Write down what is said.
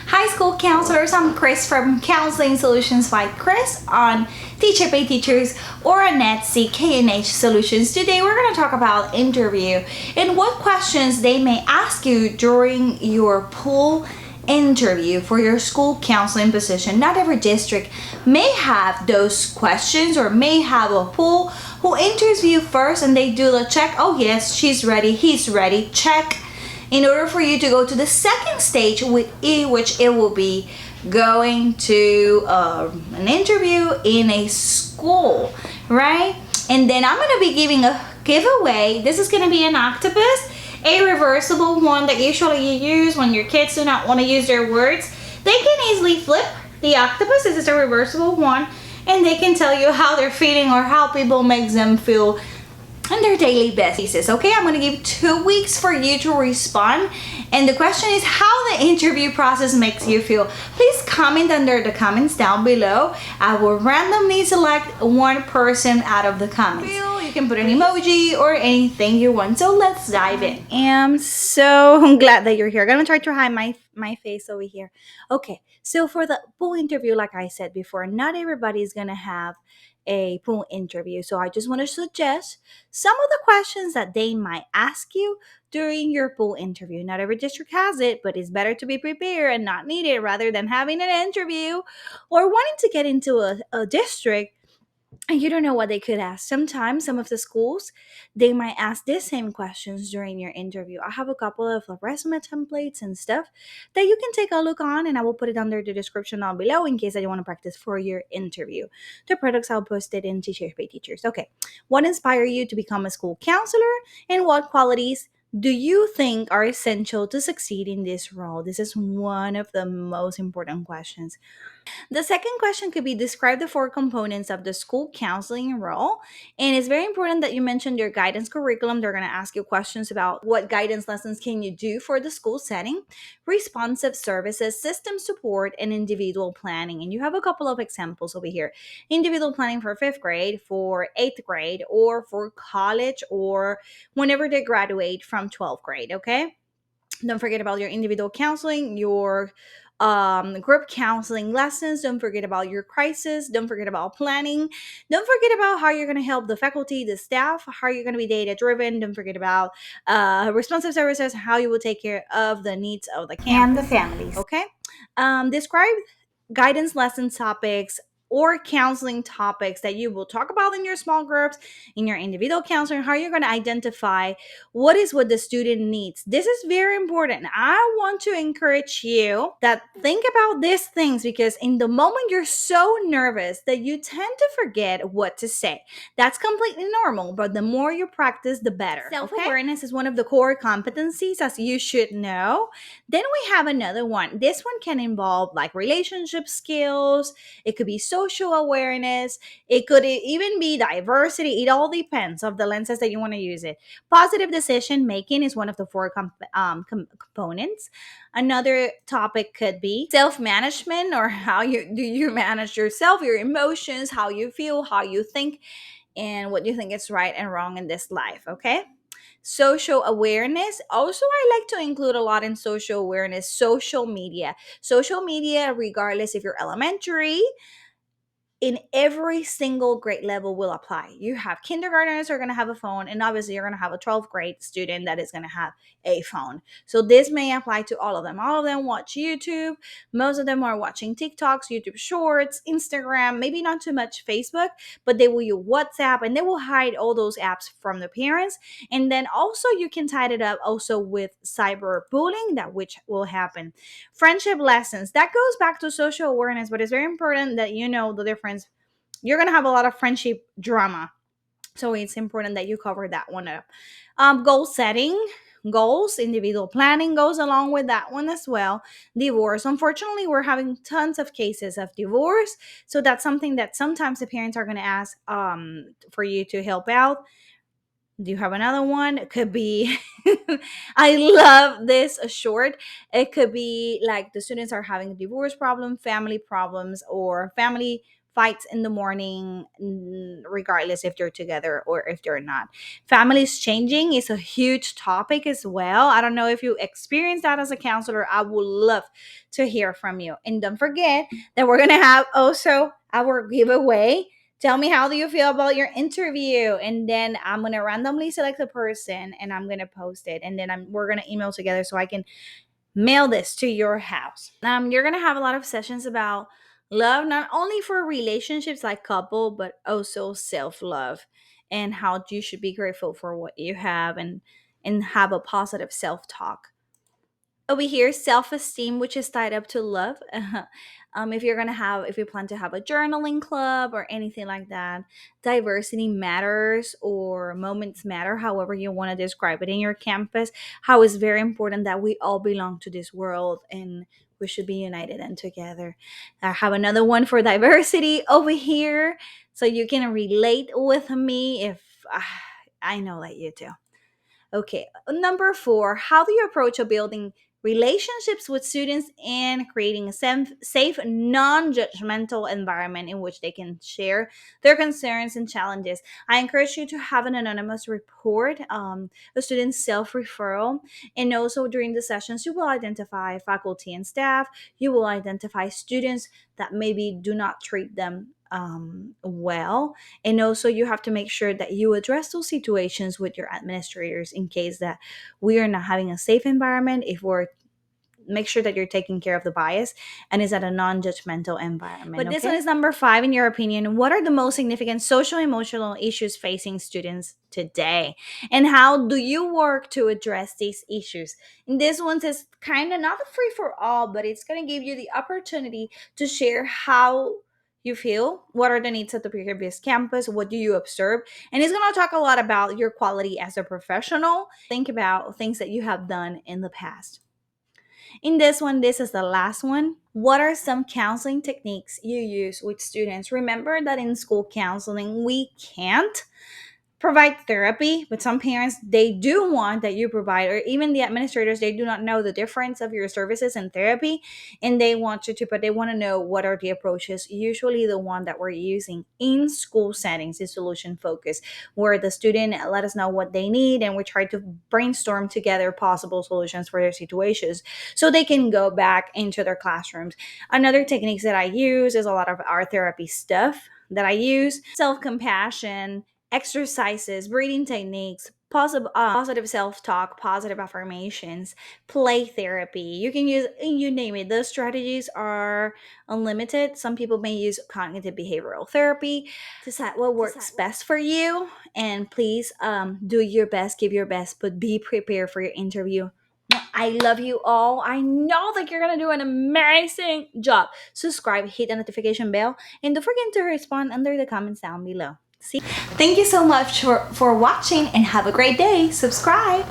High school counselors. I'm Chris from Counseling Solutions by Chris on Teacher Pay Teachers or on Etsy KNH Solutions. Today we're going to talk about interview and what questions they may ask you during your pool interview for your school counseling position. Not every district may have those questions or may have a pool who interview first and they do the check. Oh yes, she's ready, he's ready, check, in order for you to go to the second stage, which it will be going to an interview in a school, right? And then I'm going to be giving a giveaway. This is going to be an octopus, a reversible one that usually you use when your kids do not want to use their words. They can easily flip the octopus. This is a reversible one, and they can tell you how they're feeling or how people makes them feel on their daily basis. Okay, I'm going to give 2 weeks for you to respond, and the question is how the interview process makes you feel. Please comment under the comments down below. I will randomly select one person out of the comments. You can put an emoji or anything you want. So let's dive in. I'm so glad that you're here. I'm gonna try to hide my face over here. Okay, so for the pool interview, like I said before, not everybody is gonna have a pool interview. So I just want to suggest some of the questions that they might ask you during your pool interview. Not every district has it, but it's better to be prepared and not need it rather than having an interview or wanting to get into a district and you don't know what they could ask. Sometimes some of the schools they might ask the same questions during your interview. I have a couple of resume templates and stuff that you can take a look on, and I will put it under the description down below in case that you want to practice for your interview. The products I'll post it in Teacher Pay Teachers. Okay, what inspired you to become a school counselor, and what qualities do you think are essential to succeed in this role? This is one of the most important questions. The second question could be describe the four components of the school counseling role. And it's very important that you mention your guidance curriculum. They're going to ask you questions about what guidance lessons can you do for the school setting, responsive services, system support, and individual planning. And you have a couple of examples over here. Individual planning for fifth grade, for eighth grade, or for college, or whenever they graduate from 12th grade, okay? Don't forget about your individual counseling, your group counseling lessons. Don't forget about your crisis. Don't forget about planning. Don't forget about how you're going to help the faculty, the staff, how you're going to be data driven. Don't forget about responsive services, how you will take care of the needs of the campus and the families. Okay. Describe guidance lesson topics or counseling topics that you will talk about in your small groups, in your individual counseling, how you're going to identify what the student needs. This is very important. I want to encourage you that think about these things because in the moment you're so nervous that you tend to forget what to say. That's completely normal, but the more you practice, the better. Self-awareness is one of the core competencies, as you should know. Then we have another one. This one can involve like relationship skills. It could be social awareness. It could even be diversity. It all depends of the lenses that you want to use it. Positive decision making is one of the four components. Another topic could be self management, or how you manage yourself, your emotions, how you feel, how you think, and what you think is right and wrong in this life. Okay. Social awareness. Also, I like to include a lot in social awareness, social media. Social media, regardless if you're elementary, in every single grade level will apply. You have kindergartners are going to have a phone, and obviously you're going to have a 12th grade student that is going to have a phone. So this may apply to all of them. All of them watch YouTube. Most of them are watching TikToks, YouTube Shorts, Instagram, maybe not too much Facebook, but they will use WhatsApp, and they will hide all those apps from the parents. And then also you can tie it up also with cyberbullying, that which will happen. Friendship lessons, that goes back to social awareness, but it's very important that you know the difference. You're gonna have a lot of friendship drama, so it's important that you cover that one up. Goal setting, goals, individual planning goes along with that one as well. Divorce, unfortunately we're having tons of cases of divorce, so that's something that sometimes the parents are going to ask for you to help out. Do you have another one? It could be, I love this short. It could be like the students are having a divorce problem, family problems, or family fights in the morning, regardless if they're together or if they're not. Families changing is a huge topic as well. I don't know if you experience that as a counselor. I would love to hear from you. And don't forget that we're going to have also our giveaway. Tell me, how do you feel about your interview? And then I'm going to randomly select a person and I'm going to post it. And then we're going to email together so I can mail this to your house. You're going to have a lot of sessions about love, not only for relationships like couple, but also self-love and how you should be grateful for what you have, and have a positive self-talk. Over here, self-esteem, which is tied up to love. If you plan to have a journaling club or anything like that, diversity matters or moments matter, however you want to describe it in your campus. How it's very important that we all belong to this world and we should be united and together. I have another one for diversity over here, so you can relate with me if I know that you do. Okay, number four, how do you approach a building relationships with students and creating a safe, non judgmental environment in which they can share their concerns and challenges? I encourage you to have an anonymous report, a student's self referral, and also during the sessions, you will identify faculty and staff. You will identify students that maybe do not treat them well, and also you have to make sure that you address those situations with your administrators in case that we are not having a safe environment. If we're Make sure that you're taking care of the bias and is at a non-judgmental environment. But this one is number five. In your opinion, what are the most significant social emotional issues facing students today, and how do you work to address these issues? And this one is kind of not free for all, but it's going to give you the opportunity to share how you feel, what are the needs of the previous campus, what do you observe, and it's going to talk a lot about your quality as a professional. Think about things that you have done in the past. In this one, this is the last one. What are some counseling techniques you use with students? Remember that in school counseling, we can't provide therapy, but some parents, they do want that you provide, or even the administrators, they do not know the difference of your services and therapy, and they want you to, but they want to know what are the approaches. Usually the one that we're using in school settings is solution focused, where the student let us know what they need and we try to brainstorm together possible solutions for their situations so they can go back into their classrooms. Another techniques that I use is a lot of our therapy stuff that I use: self-compassion, exercises, breathing techniques, positive self-talk, positive affirmations, play therapy. You can use, you name it. Those strategies are unlimited. Some people may use cognitive behavioral therapy. Decide what works best for you, and please do your best, give your best, but be prepared for your interview. I love you all. I know that you're gonna do an amazing job. Subscribe, hit the notification bell, and don't forget to respond under the comments down below. See? Thank you so much for watching and have a great day. Subscribe.